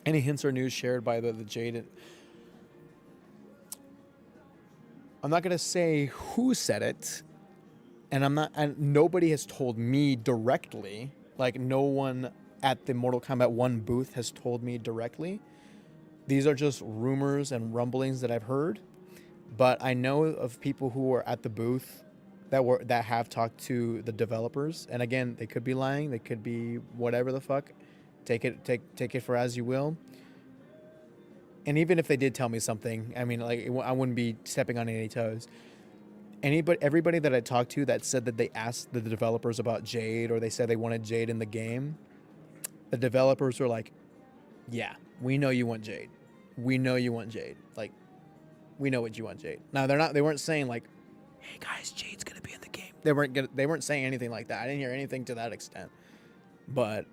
Any hints or news shared by the Jade? I'm not gonna say who said it, and I'm not. And nobody has told me directly. Like no one at the Mortal Kombat 1 booth has told me directly. These are just rumors and rumblings that I've heard. But I know of people who were at the booth that have talked to the developers. And again, they could be lying. They could be whatever the fuck. Take it for as you will. And even if they did tell me something, I mean, like I wouldn't be stepping on any toes. Everybody that I talked to that said that they asked the developers about Jade or they said they wanted Jade in the game, the developers were like, "Yeah, we know you want Jade. We know you want Jade. Like, we know what you want, Jade." Now they weren't saying like, "Hey guys, Jade's gonna be in the game." They weren't saying anything like that. I didn't hear anything to that extent. But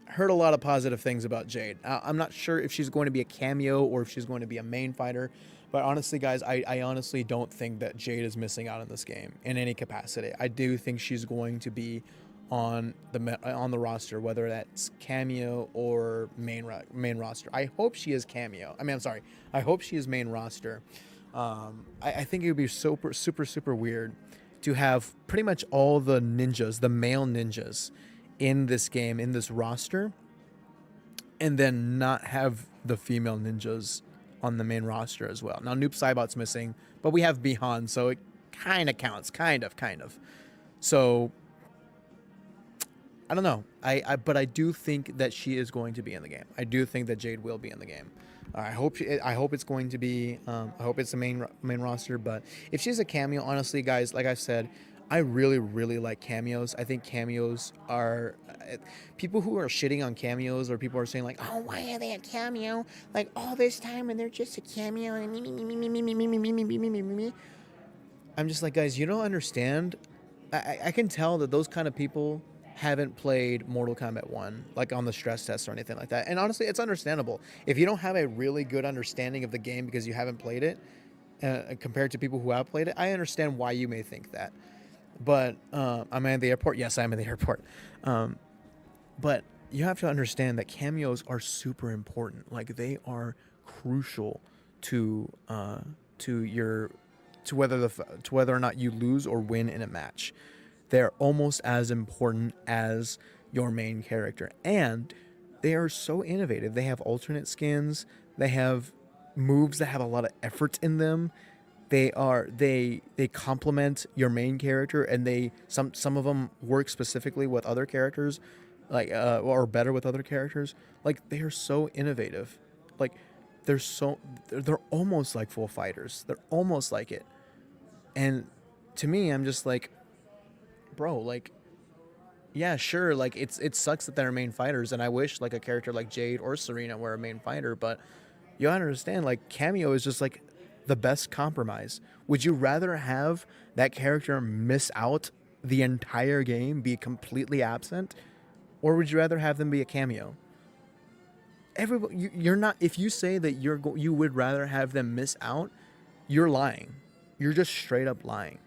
heard a lot of positive things about Jade. I'm not sure if she's going to be a cameo or if she's going to be a main fighter. But honestly, guys, I honestly don't think that Jade is missing out on this game in any capacity. I do think she's going to be on the roster, whether that's cameo or main roster. I hope she is cameo. I mean, I'm sorry. I hope she is main roster. I think it would be super weird to have pretty much all the ninjas, the male ninjas, in this game, in this roster, and then not have the female ninjas on the main roster as well. Now, Noob Saibot's missing, but we have Bihan, so it kind of counts. Kind of. So, I don't know. But I do think that she is going to be in the game. I do think that Jade will be in the game. I hope it's going to be. I hope it's the main roster. But if she's a cameo, honestly, guys, like I've said, I really like cameos. I think cameos are people who are shitting on cameos, or people are saying like, "Oh, why are they a cameo? Like all this time and they're just a cameo." And me. I'm just like, guys, you don't understand. I can tell that those kind of people haven't played Mortal Kombat 1, like on the stress test or anything like that. And honestly, it's understandable. If you don't have a really good understanding of the game because you haven't played it, compared to people who have played it, I understand why you may think that. But I'm at the airport. Yes, I'm at the airport. But you have to understand that cameos are super important. Like they are crucial to whether or not you lose or win in a match. They're almost as important as your main character, and they are so innovative. They have alternate skins. They have moves that have a lot of effort in them. They complement your main character, and some of them work specifically with other characters, like or better with other characters. Like they are so innovative. Like they're almost like full fighters. They're almost like it. And to me, I'm just like, bro, like, yeah, sure, like it sucks that they're main fighters, and I wish like a character like Jade or Serena were a main fighter, but you understand, like cameo is just like the best compromise. Would you rather have that character miss out the entire game, be completely absent, or would you rather have them be a cameo? You're not. If you say that you would rather have them miss out, you're lying. You're just straight up lying.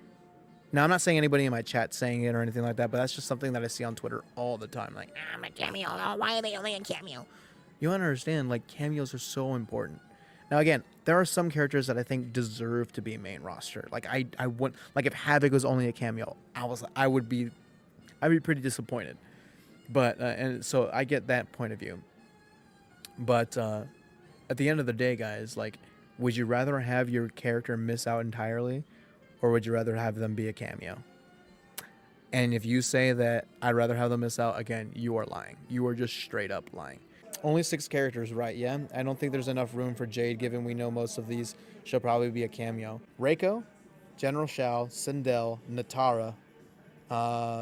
Now, I'm not saying anybody in my chat saying it or anything like that, but that's just something that I see on Twitter all the time. Like, I'm a cameo. Oh, why are they only a cameo? You understand, like, cameos are so important. Now, again, there are some characters that I think deserve to be main roster. Like, I would, like, if Havoc was only a cameo, I'd be pretty disappointed. But, and so I get that point of view. But, at the end of the day, guys, like, would you rather have your character miss out entirely, or would you rather have them be a cameo? And if you say that I'd rather have them miss out, again, you are lying. You are just straight up lying. Only 6 characters, right? Yeah. I don't think there's enough room for Jade, given we know most of these she'll probably be a cameo. Reiko, General Shao, Sindel, Natara,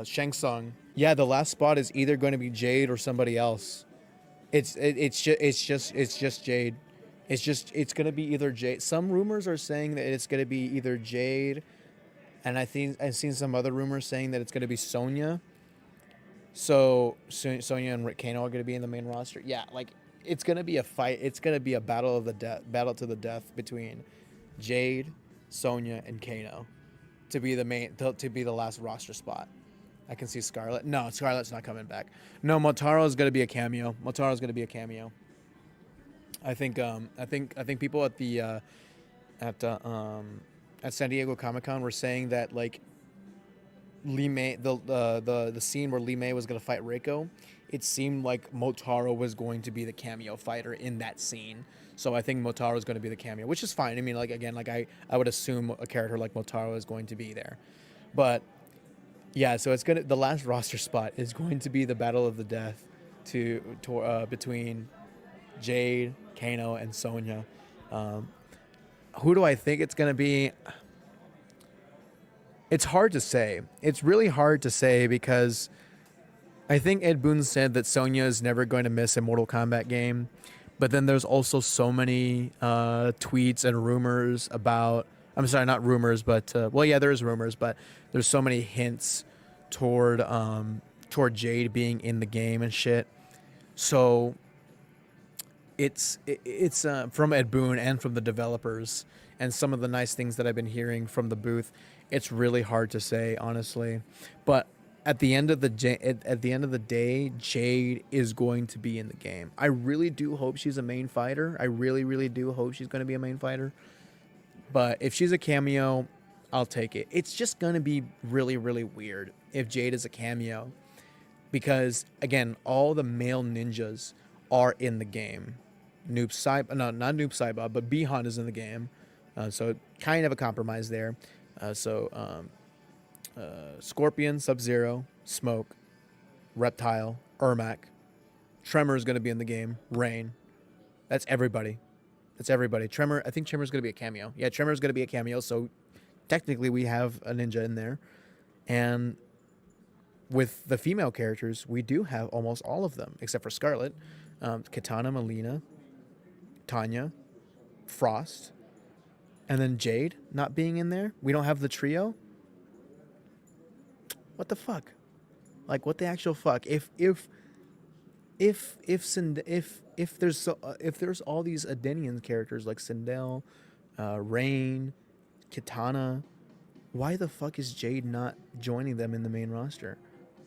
Shang Tsung. Yeah, the last spot is either going to be Jade or somebody else. It's just Jade. It's gonna be either Jade. Some rumors are saying that it's gonna be either Jade, and I think I've seen some other rumors saying that it's gonna be Sonya. So Sonya and Kano are gonna be in the main roster. Yeah, like it's gonna be a fight. It's gonna be a battle to the death between Jade, Sonya, and Kano to be the last roster spot. I can see Scarlet. No, Scarlet's not coming back. No, Motaro's gonna be a cameo. I think people at uh, um, at San Diego Comic Con were saying that like Lee May the scene where Lee May was gonna fight Reiko, it seemed like Motaro was going to be the cameo fighter in that scene. So I think Motaro is going to be the cameo, which is fine. I mean, like again, like I would assume a character like Motaro is going to be there, but yeah. So it's gonna the last roster spot is going to be the battle of the death between Jade, Kano, and Sonya. Um, who do I think it's gonna be? It's hard to say. It's really hard to say because I think Ed Boon said that Sonya is never going to miss a Mortal Kombat game, but then there's also so many tweets and rumors about. I'm sorry, not rumors, but well, yeah, there's rumors, but there's so many hints toward toward Jade being in the game and shit. So it's from Ed Boon and from the developers and some of the nice things that I've been hearing from the booth. It's really hard to say, honestly, but at the end of the day, Jade is going to be in the game. I really do hope she's a main fighter. I really, really do hope she's going to be a main fighter. But if she's a cameo, I'll take it. It's just going to be really, really weird if Jade is a cameo because again, all the male ninjas are in the game. Noob Saiba, no, not Noob Saiba, but Bihan is in the game, so kind of a compromise there. Scorpion, Sub Zero, Smoke, Reptile, Ermac, Tremor is going to be in the game. Rain, that's everybody. That's everybody. Tremor, I think Tremor's going to be a cameo. Yeah, Tremor's going to be a cameo. So technically, we have a ninja in there, and with the female characters, we do have almost all of them except for Scarlet, Katana, Melina, Tanya, Frost, and then Jade not being in there. We don't have the trio. What the fuck? Like, what the actual fuck? If there's all these Adenian characters like Sindel, Rain, Kitana, why the fuck is Jade not joining them in the main roster?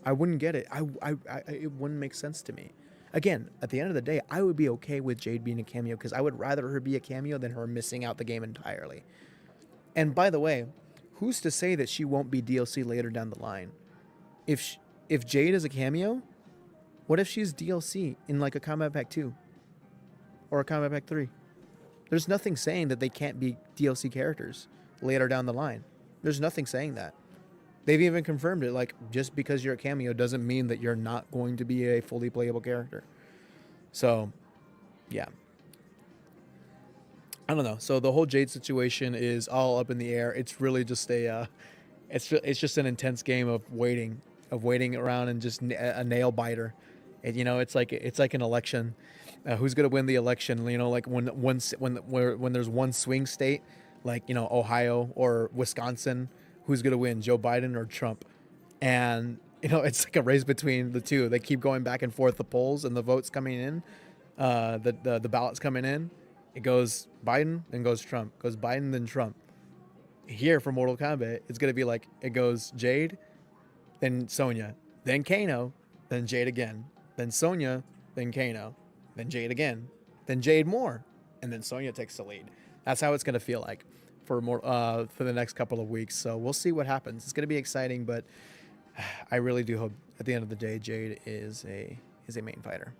I wouldn't get it. It wouldn't make sense to me. Again, at the end of the day, I would be okay with Jade being a cameo because I would rather her be a cameo than her missing out the game entirely. And by the way, who's to say that she won't be DLC later down the line? If Jade is a cameo, what if she's DLC in like a Combat Pack 2 or a Combat Pack 3? There's nothing saying that they can't be DLC characters later down the line. There's nothing saying that. They've even confirmed it. Like, just because you're a cameo doesn't mean that you're not going to be a fully playable character. So, yeah. I don't know. So the whole Jade situation is all up in the air. It's really just it's just an intense game of waiting around and just a nail biter. It's like an election. Who's gonna win the election? Like when there's one swing state, like Ohio or Wisconsin. Who's going to win, Joe Biden or Trump? And, it's like a race between the two. They keep going back and forth, the polls and the votes coming in, the ballots coming in. It goes Biden, then goes Trump. Goes Biden, then Trump. Here for Mortal Kombat, it's going to be like, it goes Jade, then Sonya, then Kano, then Jade again, then Sonya, then Kano, then Jade again, then Jade more, and then Sonya takes the lead. That's how it's going to feel like for the next couple of weeks. So we'll see what happens. It's going to be exciting, but I really do hope at the end of the day Jade is a main fighter.